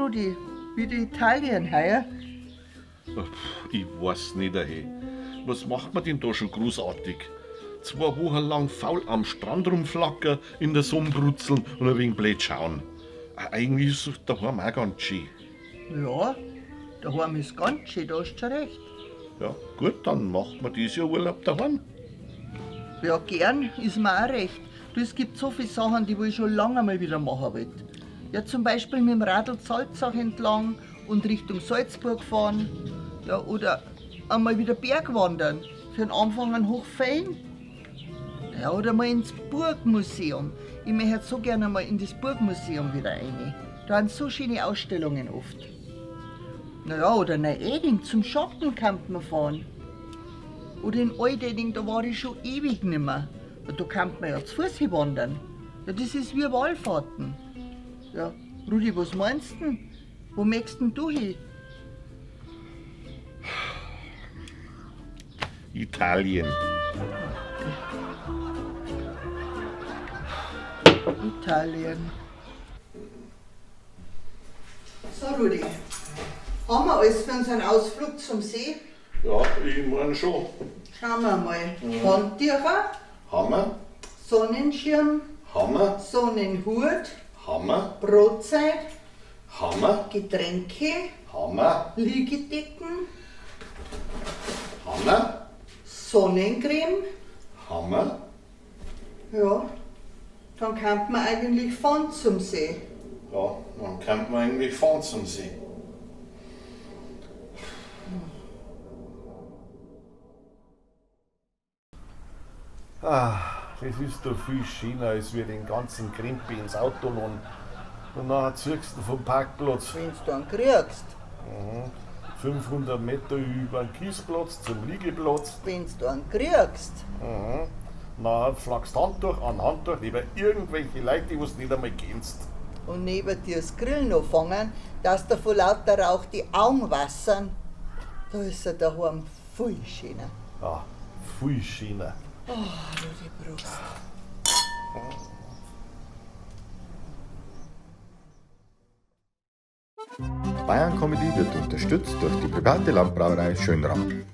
Rudi, wieder Italien heuer? Ich weiß nicht, hey. Was macht man denn da schon großartig? 2 Wochen lang faul am Strand rumflackern, in der Sonne brutzeln und ein wenig blöd schauen. Eigentlich ist es daheim auch ganz schön. Ja, daheim ist ganz schön, da hast du schon recht. Ja, gut, dann macht man dieses Jahr Urlaub daheim. Ja, gern, ist mir auch recht. Du, es gibt so viele Sachen, die ich schon lange mal wieder machen will. Ja, zum Beispiel mit dem Radl Salzach entlang und Richtung Salzburg fahren. Ja, oder einmal wieder Bergwandern. Für den Anfang an Hochfein. Ja, oder mal ins Burgmuseum. Ich möchte so gerne mal in das Burgmuseum wieder rein. Da sind so schöne Ausstellungen oft. Naja, oder nach Eding zum Schottencampen fahren. Oder in Alteding, da war ich schon ewig nimmer. Da kann man ja zu Fuß wandern. Ja, das ist wie Wallfahrten. Ja, Rudi, was meinst du denn? Wo möchtest denn du hin? Italien. Italien. So, Rudi, haben wir alles für unseren Ausflug zum See? Ja, ich meine schon. Schauen wir mal. Handtücher, Hammer, Sonnenschirm, Hammer, Sonnenhut, Hammer, Brotzeit, Hammer, Getränke, Hammer, Liegedecken, Hammer, Sonnencreme. Hammer. Ja, dann kann man eigentlich fahren zum See. Ja, dann kann man eigentlich fahren zum See. Das ist doch viel schöner, als wir den ganzen Krempel ins Auto laden. Und nachher ziehst du vom Parkplatz Wenn du einen kriegst. 500 Meter über den Kiesplatz zum Liegeplatz. Wenn du einen kriegst. Nachher flagst Handtuch an Handtuch neben irgendwelche Leute, die du nicht einmal kennst. Und neben dir das Grillen noch fangen, dass da vor lauter Rauch die Augen wassern. Da ist er daheim viel schöner. Ja, viel schöner. Oh, Rudi Brust. Bayern Comedy wird unterstützt durch die private Landbrauerei Schönramm.